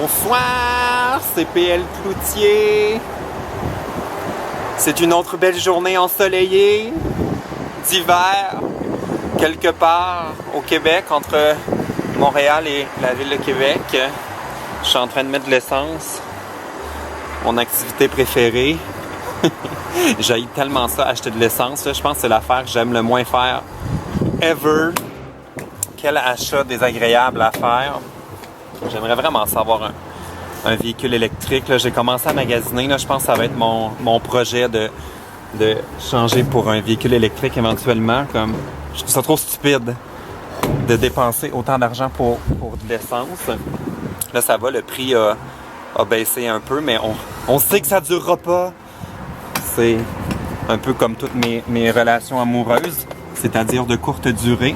Bonsoir, c'est PL Cloutier. C'est une autre belle journée ensoleillée d'hiver, quelque part au Québec, entre Montréal et la ville de Québec. Je suis en train de mettre de l'essence, mon activité préférée. J'haïs tellement ça, acheter de l'essence. Je pense que c'est l'affaire que j'aime le moins faire ever. Quel achat désagréable à faire. J'aimerais vraiment savoir un véhicule électrique. Là, j'ai commencé à magasiner. Là, je pense que ça va être mon projet de changer pour un véhicule électrique éventuellement. Comme, je trouve ça trop stupide de dépenser autant d'argent pour de l'essence. Là, ça va, le prix a baissé un peu, mais on sait que ça ne durera pas. C'est un peu comme toutes mes relations amoureuses, c'est-à-dire de courte durée.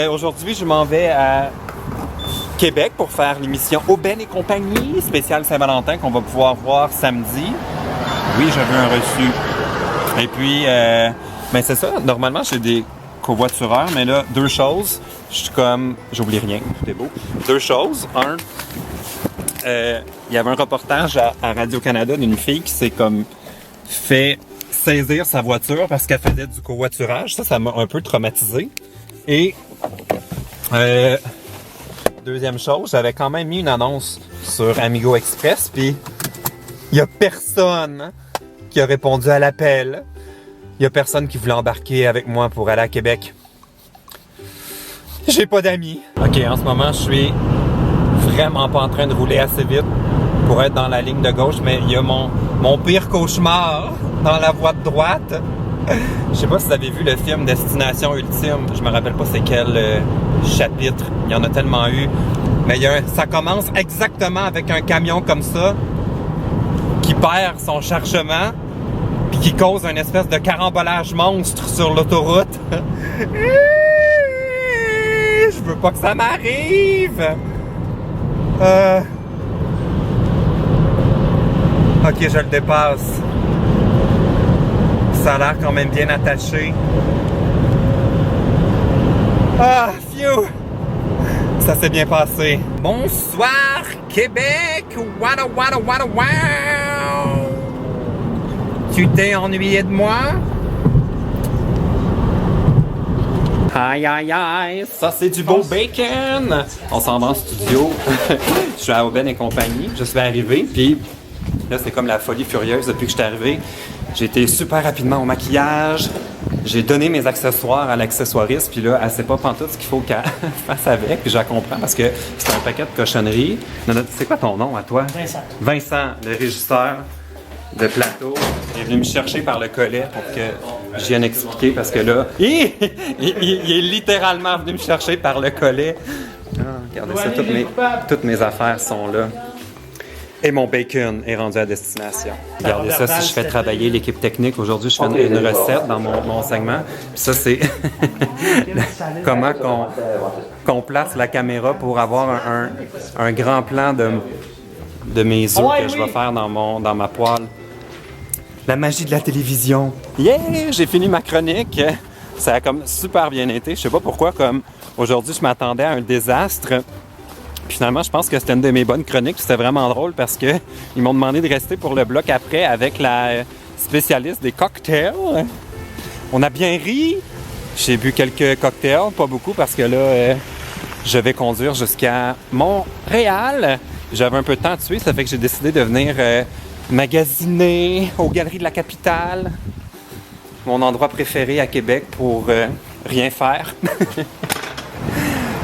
Aujourd'hui, je m'en vais à Québec pour faire l'émission Aubaine et compagnie, spéciale Saint-Valentin, qu'on va pouvoir voir samedi. Oui, j'avais un reçu. Et puis, ben c'est ça, normalement, j'ai des covoitureurs, mais là, deux choses. Je suis comme, j'oublie rien, tout est beau. Deux choses. Un, il y avait un reportage à Radio-Canada d'une fille qui s'est comme fait saisir sa voiture parce qu'elle faisait du covoiturage. Ça m'a un peu traumatisé. Et deuxième chose, j'avais quand même mis une annonce sur Amigo Express, puis il y a personne qui a répondu à l'appel. Il y a personne qui voulait embarquer avec moi pour aller à Québec. J'ai pas d'amis. Ok, en ce moment, je suis vraiment pas en train de rouler assez vite pour être dans la ligne de gauche, mais il y a mon pire cauchemar dans la voie de droite. Je sais pas si vous avez vu le film Destination Ultime. Je me rappelle pas c'est quel chapitre. Il y en a tellement eu. Mais ça commence exactement avec un camion comme ça qui perd son chargement puis qui cause une espèce de carambolage monstre sur l'autoroute. Je veux pas que ça m'arrive. Ok, je le dépasse. Ça a l'air quand même bien attaché. Ah, phew! Ça s'est bien passé. Bonsoir, Québec! Wada, wada, wada, wow! Tu t'es ennuyé de moi? Aïe, aïe, aïe! Ça, c'est du beau bacon! On s'en va en studio. Je suis à Aubaine et compagnie. Je suis arrivé, puis là, c'est comme la folie furieuse depuis que je suis arrivé. J'ai été super rapidement au maquillage. J'ai donné mes accessoires à l'accessoiriste, puis là, elle sait pas pantoute ce qu'il faut qu'elle fasse avec, puis je la comprends parce que c'est un paquet de cochonneries. C'est quoi ton nom à toi? Vincent. Vincent, le régisseur de plateau, est venu me chercher par le collet pour que je vienne expliquer parce que là, il est littéralement venu me chercher par le collet. Ah, regardez ça, toutes mes affaires sont là. Et mon bacon est rendu à destination. Regardez ça, si je fais travailler l'équipe technique. Aujourd'hui, je fais une recette dans mon segment. Puis ça, c'est comment qu'on place la caméra pour avoir un grand plan de mes œufs que je vais faire dans ma poêle. La magie de la télévision. Yeah! J'ai fini ma chronique. Ça a comme super bien été. Je sais pas pourquoi, comme aujourd'hui, je m'attendais à un désastre. Puis finalement, je pense que c'était une de mes bonnes chroniques. C'était vraiment drôle parce que ils m'ont demandé de rester pour le bloc après avec la spécialiste des cocktails. On a bien ri. J'ai bu quelques cocktails, pas beaucoup parce que là, je vais conduire jusqu'à Montréal. J'avais un peu de temps à tuer, ça fait que j'ai décidé de venir magasiner aux Galeries de la Capitale. Mon endroit préféré à Québec pour rien faire.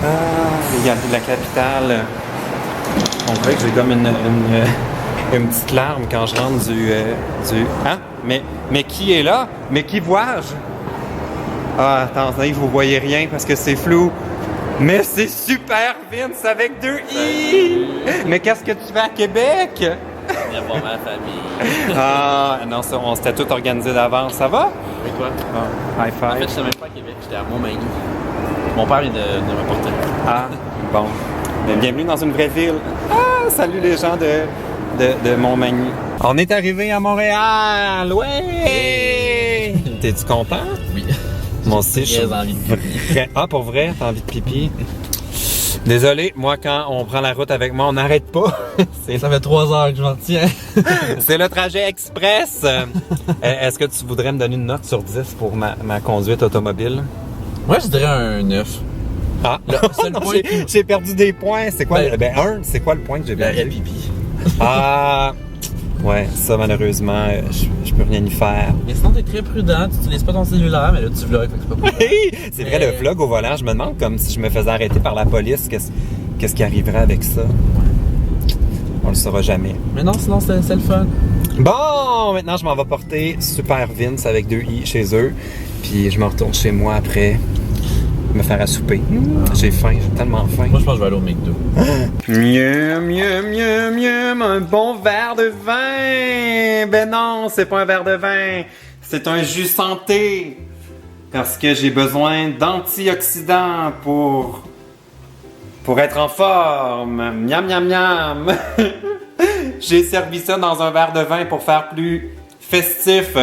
Les Galeries de la Capitale. On dirait que j'ai comme une petite larme quand je rentre du hein? Mais qui est là? Mais qui vois-je? Ah, attendez, vous voyez rien parce que c'est flou. Mais c'est super Vince avec 2 I! Mais qu'est-ce que tu fais à Québec? Viens voir ma famille. Ah, non, ça, on s'était tout organisé d'avance. Ça va? Et toi? Ah, high five. En fait, je n'étais même pas à Québec, j'étais à Montmagny. Mon père vient de me porter. Ah, bon. Mais bienvenue dans une vraie ville. Ah, salut les gens de Montmagny. On est arrivé à Montréal! Ouais! T'es-tu content? Oui. Moi aussi, je suis très envie de pipi. Ah, pour vrai? T'as envie de pipi? Désolé, moi, quand on prend la route avec moi, on n'arrête pas. Ça fait 3 heures que je m'en retiens. C'est le trajet express. Est-ce que tu voudrais me donner une note sur 10 pour ma conduite automobile? Moi, je dirais un 9. Ah, Le seul non, point j'ai perdu des points. C'est quoi? C'est quoi le point que j'ai perdu? L'arrêt pipi. Ah, ouais, ça, malheureusement, je peux rien y faire. Mais sinon, t'es très prudent. Tu utilises pas ton cellulaire, mais là, tu vlogs, fait que c'est pas prudent. C'est vrai, le vlog au volant, je me demande comme si je me faisais arrêter par la police, qu'est-ce qui arriverait avec ça? On le saura jamais. Mais non, sinon, c'est le fun. Bon, maintenant, je m'en vais porter Super Vince avec 2 i chez eux. Puis je me retourne chez moi après me faire à souper. J'ai faim, j'ai tellement faim. Moi, je pense que je vais aller au McDo. Miam, un bon verre de vin! Ben non, c'est pas un verre de vin, c'est un jus santé. Parce que j'ai besoin d'antioxydants pour être en forme. Miam. J'ai servi ça dans un verre de vin pour faire plus festif.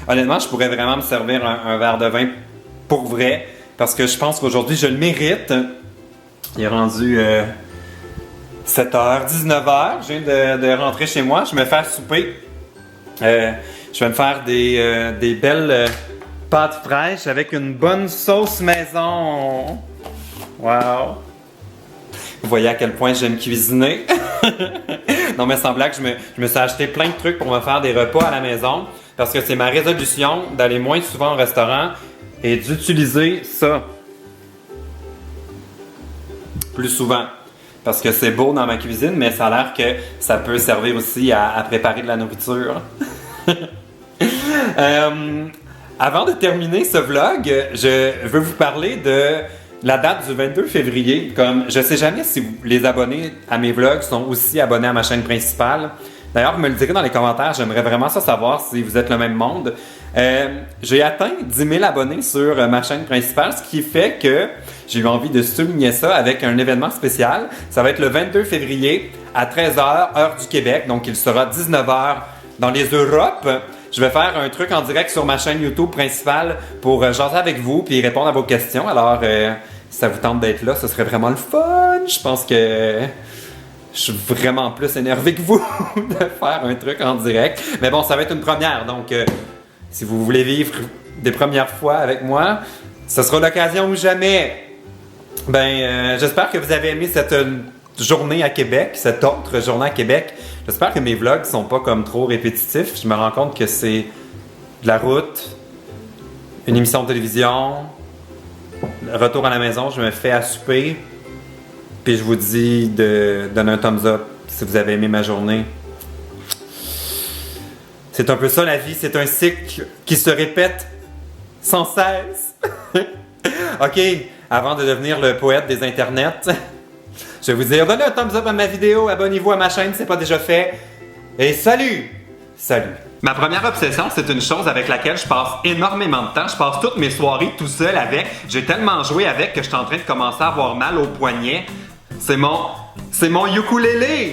Honnêtement, je pourrais vraiment me servir un verre de vin pour vrai. Parce que je pense qu'aujourd'hui, je le mérite. Il est rendu 7h, 19h. Je viens de rentrer chez moi. Je vais me faire souper. Je vais me faire des belles pâtes fraîches avec une bonne sauce maison. Wow! Vous voyez à quel point j'aime cuisiner. Non, mais sans blague, je me suis acheté plein de trucs pour me faire des repas à la maison. Parce que c'est ma résolution d'aller moins souvent au restaurant et d'utiliser ça plus souvent. Parce que c'est beau dans ma cuisine, mais ça a l'air que ça peut servir aussi à préparer de la nourriture. Avant de terminer ce vlog, je veux vous parler de la date du 22 février. Comme je sais jamais si les abonnés à mes vlogs sont aussi abonnés à ma chaîne principale. D'ailleurs, vous me le direz dans les commentaires, j'aimerais vraiment ça savoir si vous êtes le même monde. J'ai atteint 10 000 abonnés sur ma chaîne principale, ce qui fait que j'ai eu envie de souligner ça avec un événement spécial. Ça va être le 22 février à 13h, heure du Québec, donc il sera 19h dans les Europes. Je vais faire un truc en direct sur ma chaîne YouTube principale pour jaser avec vous puis répondre à vos questions. Alors, si ça vous tente d'être là, ce serait vraiment le fun. Je pense que je suis vraiment plus énervé que vous de faire un truc en direct. Mais bon, ça va être une première. Donc, si vous voulez vivre des premières fois avec moi, ce sera l'occasion ou jamais. J'espère que vous avez aimé cette journée à Québec, cette autre journée à Québec. J'espère que mes vlogs sont pas comme trop répétitifs. Je me rends compte que c'est de la route, une émission de télévision, retour à la maison, je me fais à souper. Puis je vous dis de donner un thumbs up si vous avez aimé ma journée. C'est un peu ça la vie, c'est un cycle qui se répète sans cesse. Ok, avant de devenir le poète des internets, je vais vous dire, donnez un thumbs up à ma vidéo, abonnez-vous à ma chaîne si ce n'est pas déjà fait. Et salut! Salut! Ma première obsession, c'est une chose avec laquelle je passe énormément de temps. Je passe toutes mes soirées tout seul avec. J'ai tellement joué avec que je suis en train de commencer à avoir mal au poignet. C'est mon ukulélé!